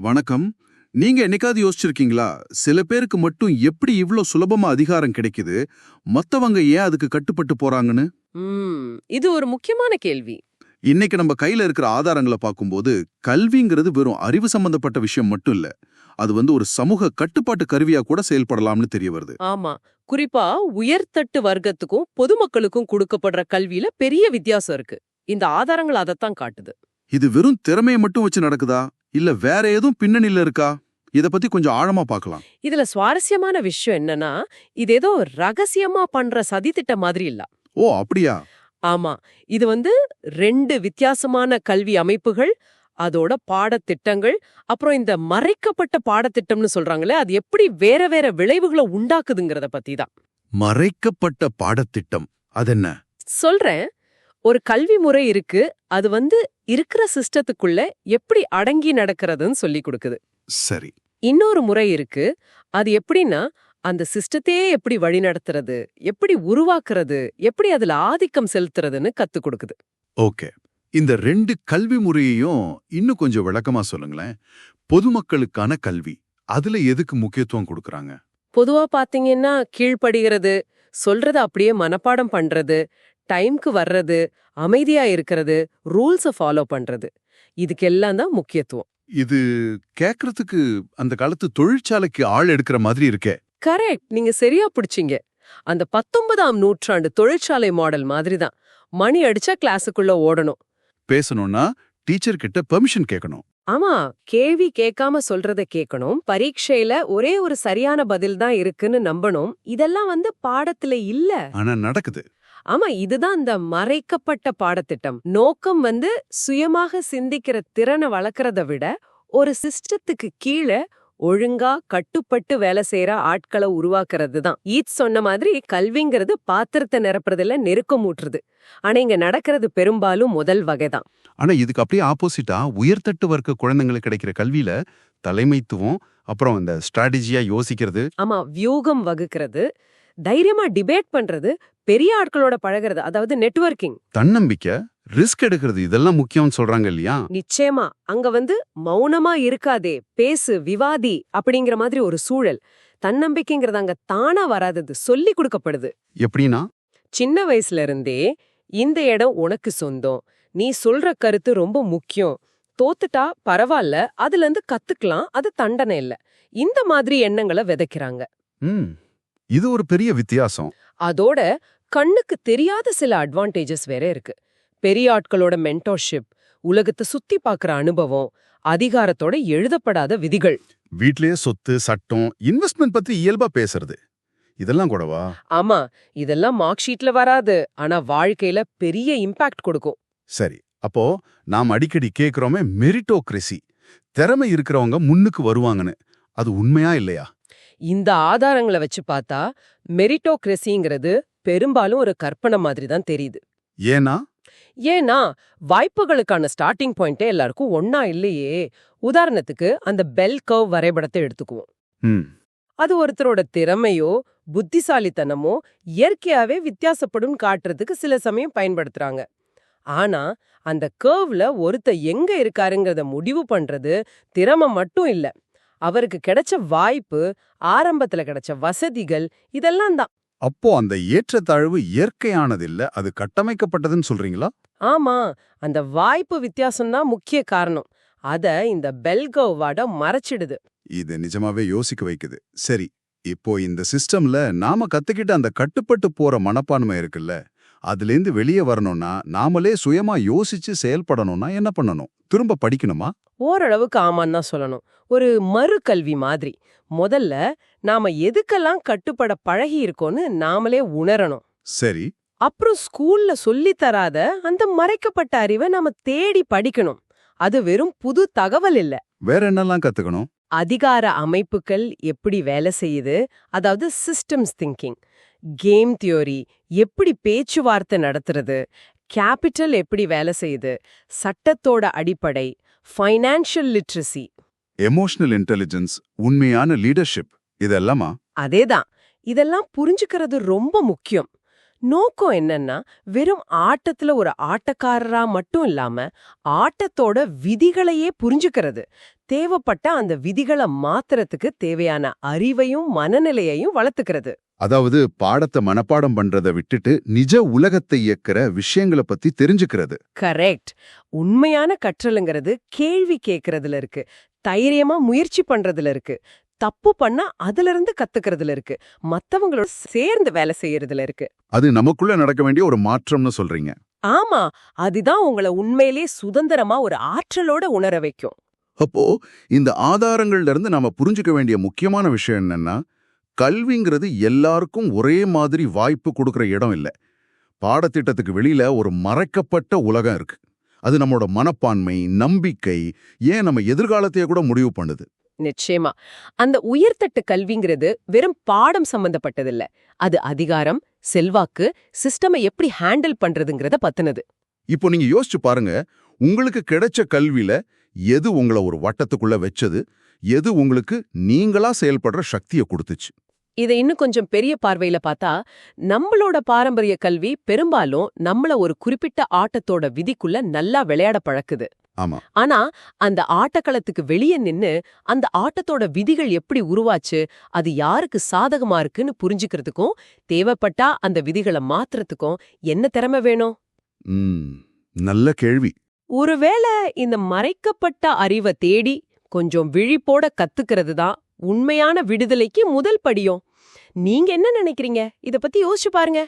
வணக்கம். நீங்க என்னைக்காவது யோசிச்சிருக்கீங்களா? சில பேருக்கு மட்டும் எப்படி இவ்ளோ சுலபமா அதிகாரம் கிடைக்குது, மத்தவங்க ஏன் அதுக்கு கட்டுப்பட்டு போறாங்கன்னு? இது ஒரு முக்கியமான கேள்வி. இன்னைக்கு நம்ம கையில இருக்கிற ஆதாரங்கள பார்க்கும்போது, கல்விங்கிறது வெறும் அறிவு சம்பந்தப்பட்ட விஷயம் மட்டும் இல்ல. அது ஒரு சமூக கட்டுப்பாட்டு கருவியா கூட செயல்படலாம்னு தெரிய வருது. ஆமா. குறிப்பா உயர்தட்டு வர்க்கத்துக்கும் பொதுமக்களுக்கும் கொடுக்கப்படுற கல்வியில பெரிய வித்தியாசம் இருக்கு. இந்த ஆதாரங்கள் அதத்தான் காட்டுது. இது வெறும் திறமைய மட்டும் வச்சு நடக்குதா? இல்ல வேற ஏதும் பின்னணியில இருக்கா? இத பத்தி கொஞ்சம் ஆழமா பார்க்கலாம். இதுல சுவாரஸ்யமான விஷயம் என்னன்னா, இது ஏதோ ரகசியமா பண்ற சதித்திட்டம் மாதிரி இல்ல. ஓ, அப்படியா? ஆமா. இது 2 வித்தியாசமான கல்வி அமைப்புகள், அதோட பாடத்திட்டங்கள், அப்புறம் இந்த மறைக்கப்பட்ட பாடத்திட்டம்னு சொல்றாங்களே, அது எப்படி வேற வேற விளைவுகளை உண்டாக்குதுங்கிறத பத்தி தான். மறைக்கப்பட்ட பாடத்திட்டம் அதென்ன? சொல்றேன். ஒரு கல்வி முறை இருக்கு. அது இருக்கிற சிஸ்டத்துக்குள்ள எப்படி அடங்கி நடக்கிறதுன்னு சொல்லி கொடுக்குது. சரி. இன்னொரு முறை இருக்கு. அது எப்படின்னா, அந்த சிஸ்டத்தையே எப்படி வழிநடத்துறது, எப்படி உருவாக்குறது, எப்படி அதுல ஆதிக்கம் செலுத்துறதுன்னு கத்துக் கொடுக்குது. ஓகே. இந்த 2 கல்வி முறையையும் இன்னும் கொஞ்சம் விளக்கமா சொல்லுங்களேன். பொதுமக்களுக்கான கல்வி, அதுல எதுக்கு முக்கியத்துவம் கொடுக்கறாங்க? பொதுவா பாத்தீங்கன்னா, கீழ்ப்படிகிறது, சொல்றத அப்படியே மனப்பாடம் பண்றது, டைம்க்கு வர்றது, அமைதியா இருக்கிறது, ரூல்ஸ ஃபாலோ பண்றது. இதுக்கெல்லாம் தான் முக்கியத்துவம். இது கேக்குறதுக்கு அந்த காலத்து தொழிற்சாலைக்கு ஆள் எடுக்கிற மாதிரி இருக்கே. கரெக்ட். நீங்க சரியா பிடிச்சீங்க. அந்த 19ஆம் நூற்றாண்டு தொழிற்சாலை மாடல் மாதிரி தான். மணி அடிச்சா கிளாஸுக்குள்ள ஓடணும். பேசணும்னா டீச்சர் கிட்ட பெர்மிஷன் கேட்கணும். ஆமா, கேள்வி கேட்காம சொல்றத கேட்கணும். பரீட்சையில ஒரே ஒரு சரியான பதில் தான் இருக்குன்னு நம்பணும். இதெல்லாம் பாடத்துல இல்ல. ஆனா நடக்குது. ஆமா, இதுதான் அந்த மறைக்கப்பட்ட பாடத்திட்டம். நோக்கம் சுயமாக சிந்திக்கிற திறனை வளர்க்கறத விட ஒரு சிஸ்டத்துக்கு கீழே ஒழுங்கா கட்டுப்பட்டு வேலை செய்யற ஆட்களை உருவாக்குறது தான். ஈத் சொன்ன மாதிரி கல்விங்கிறது பாத்திரத்தை நிரப்புறதுல நெருக்கம் ஊற்றுறது. ஆனா இங்க நடக்கிறது பெரும்பாலும் முதல் வகைதான். ஆனா இதுக்கு அப்படியே ஆப்போசிட்டா உயர்தட்டு வர்க்க குழந்தைங்களுக்கு கிடைக்கிற கல்வியில தலைமைத்துவம், அப்புறம் இந்த ஸ்ட்ராட்டஜியா யோசிக்கிறது. ஆமா, வியூகம் வகுக்கிறது, தைரியமா டிபேட் பண்றது, பெரிய ஆட்களோட பழகிறது, அதாவது நெட்வொர்க்கிங், தன்னம்பிக்கை, ரிஸ்க் எடுக்கிறது, இதெல்லாம் முக்கியம்னு சொல்றாங்க இல்லையா? நிச்சயமா. அங்க மௌனமா இருக்காதே, பேசு, விவாதி அப்படிங்கிற மாதிரி ஒரு சூழல். தன்னம்பிக்கைங்கிறது அங்க தானா வராதது, சொல்லி கொடுக்கப்படுது. எப்படின்னா? சின்ன வயசுல இருந்தே இந்த இடம் உனக்கு சொந்தம், நீ சொல்ற கருத்து ரொம்ப முக்கியம், தோத்துட்டா பரவாயில்ல, அதுல இருந்து கத்துக்கலாம், அது தண்டனை இல்ல. இந்த மாதிரி எண்ணங்களை விதைக்கிறாங்க. இது ஒரு பெரிய வித்தியாசம். அதோட கண்ணுக்கு தெரியாத சில அட்வான்டேஜஸ் வேற இருக்கு. பெரிய ஆட்களோட மென்டோர்ஷிப், உலகத்தை சுத்தி பார்க்கிற அனுபவம், அதிகாரத்தோட எழுதப்படாத விதிகள். வீட்லயே சொத்து, சட்டம், இன்வெஸ்ட்மெண்ட் பத்தி இயல்பா பேசுறது, இதெல்லாம் கூடவா? ஆமா, இதெல்லாம் மார்க் ஷீட்ல வராது, ஆனா வாழ்க்கையில பெரிய இம்பாக்ட் கொடுக்கும். சரி, அப்போ நாம் அடிக்கடி கேக்குறோமே மெரிட்டோக்ரசி, திறமை இருக்கிறவங்க முன்னுக்கு வருவாங்கன்னு, அது உண்மையா இல்லையா? இந்த ஆதாரங்களை வச்சு பார்த்தா மெரிட்டோக்ரசிங்கிறது பெரும்பாலும் ஒரு கற்பனை மாதிரி தான் தெரியுது. ஏன்னா வாய்ப்புகளுக்கான ஸ்டார்டிங் பாயிண்டே எல்லாருக்கும் ஒன்னா இல்லையே. உதாரணத்துக்கு அந்த பெல் கர்வ் வரைபடத்தை எடுத்துக்குவோம். அது ஒருத்தரோட திறமையோ புத்திசாலித்தனமோ இயற்கையாவே வித்தியாசப்படும் காட்டுறதுக்கு சில சமயம் பயன்படுத்துறாங்க. ஆனா அந்த கர்வ்ல ஒருத்தர் எங்க இருக்காருங்கிறத முடிவு பண்றது திறமை மட்டும் இல்ல, அவருக்கு கிடைச்ச வாய்ப்பு, ஆரம்பத்துல கிடைச்ச வசதிகள், இதெல்லாம் தான். அப்போ அந்த ஏற்றத்தாழ்வு இயற்கையானது இல்ல, அது கட்டமைக்கப்பட்டதுன்னு சொல்றீங்களா? ஆமா, அந்த வாய்ப்பு வித்தியாசம்தான் முக்கிய காரணம். அத இந்த பெல்கோவாட மறைச்சிடுது. இது நிஜமாவே யோசிக்க வைக்குது. சரி, இப்போ இந்த சிஸ்டம்ல நாம கத்துக்கிட்ட அந்த கட்டுப்பட்டு போற மனப்பான்மை இருக்குல்ல, அதுலேருந்து வெளியே வரணும்னா, நாமளே சுயமா யோசிச்சு செயல்படணும்னா என்ன பண்ணணும்? திரும்ப படிக்கணுமா? ஓரளவுக்கு ஆமான்னு தான் சொல்லணும். ஒரு மறு கல்வி மாதிரி. முதல்ல நாம எதுக்கெல்லாம் கட்டுப்பட பழகி இருக்கோன்னு நாமளே உணரணும். சரி. அப்புறம் ஸ்கூல்ல சொல்லி தராத அந்த மறைக்கப்பட்ட அறிவை நாம தேடி படிக்கணும். அது வெறும் புது தகவல் இல்ல. வேற என்னெல்லாம் கத்துக்கணும்? அதிகார அமைப்புகள் எப்படி வேலை செய்யுது, அதாவது சிஸ்டம்ஸ் திங்கிங், கேம் தியோரி, எப்படி பேச்சுவார்த்தை நடத்துறது, கேபிட்டல் எப்படி வேலை செய்யுது, சட்டத்தோட அடிப்படை, ஃபைனான்ஷியல் லிட்ரசி, எமோஷனல் இன்டெலிஜென்ஸ், உண்மையான லீடர்ஷிப், இதெல்லாமா? அதேதான். இதெல்லாம் புரிஞ்சுக்கிறது ரொம்ப முக்கியம். நோக்கம் என்னன்னா வெறும் ஆட்டத்துல ஒரு ஆட்டக்காரரா மட்டும் இல்லாம ஆட்டத்தோட விதிகளையே புரிஞ்சுக்கிறது, தேவைப்பட்ட அந்த விதிகளை மாத்துறதுக்கு தேவையான அறிவையும் மனநிலையையும் வளர்த்துக்கிறது. அதாவது பாடத்தை மனப்பாடம் பண்றதை விட்டுட்டு நிஜ உலகத்தை இயக்கிற விஷயங்களை பத்தி தெரிஞ்சுக்கிறது. கரெக்ட். உண்மையான கற்றலுங்கிறது கேள்வி கேட்கறதுல இருக்கு, தைரியமா முயற்சி பண்றதுல இருக்கு, தப்பு பண்ணா அதுல இருந்து கத்துக்கிறதுல இருக்கு, மத்தவங்களோட சேர்ந்து வேலை செய்யறதுல இருக்கு. அது நமக்குள்ள நடக்க வேண்டிய ஒரு மாற்றம்னு சொல்றீங்க. ஆமா, அதுதான் உங்களை உண்மையிலே சுதந்திரமா ஒரு ஆற்றலோட உணர வைக்கும். அப்போ இந்த ஆதாரங்கள்ல இருந்து நாம புரிஞ்சுக்க வேண்டிய முக்கியமான விஷயம் என்னன்னா, கல்விங்கிறது எல்லாருக்கும் ஒரே மாதிரி வாய்ப்பு கொடுக்கற இடம் இல்ல. பாடத்திட்டத்துக்கு வெளியில ஒரு மறைக்கப்பட்ட உலகம் இருக்கு. அது நம்மளோட மனப்பான்மை, நம்பிக்கை, ஏன் நம்ம எதிர்காலத்தையே கூட முடிவு பண்ணுது. நிச்சயமா. அந்த உயர்தட்டு கல்விங்கிறது வெறும் பாடம் சம்பந்தப்பட்டதில்ல. அது அதிகாரம், செல்வாக்கு, சிஸ்டமை எப்படி ஹேண்டில் பண்றதுங்கிறத பத்தினது. இப்போ நீங்க யோசிச்சு பாருங்க, உங்களுக்கு கிடைச்ச கல்வியில எது உங்களை ஒரு வட்டத்துக்குள்ள வச்சது, எது உங்களுக்கு நீங்களா செயல்படுற சக்தியை கொடுத்துச்சு. இதை இன்னும் கொஞ்சம் பெரிய பார்வையில பார்த்தா, நம்மளோட பாரம்பரிய கல்வி பெரும்பாலும் நம்மள ஒரு குறிப்பிட்ட ஆட்டத்தோட விதிக்குள்ள நல்லா விளையாட பழக்குது. ஆமா. ஆனா அந்த ஆட்டக்களத்துக்கு வெளியே நின்னு அந்த ஆட்டத்தோட விதிகள் எப்படி உருவாச்சு, அது யாருக்கு சாதகமா இருக்குன்னு புரிஞ்சுக்கிறதுக்கும், தேவைப்பட்டா அந்த விதிகளை மாத்துறதுக்கும் என்ன திறமை வேணும்? நல்ல கேள்வி. ஒருவேளை இந்த மறைக்கப்பட்ட அறிவை தேடி கொஞ்சம் விழிப்போட கத்துக்கிறது தான் உண்மையான விடுதலைக்கு முதல் படியும். நீங்க என்ன நினைக்கிறீங்க? இத பத்தி யோசிச்சு பாருங்க.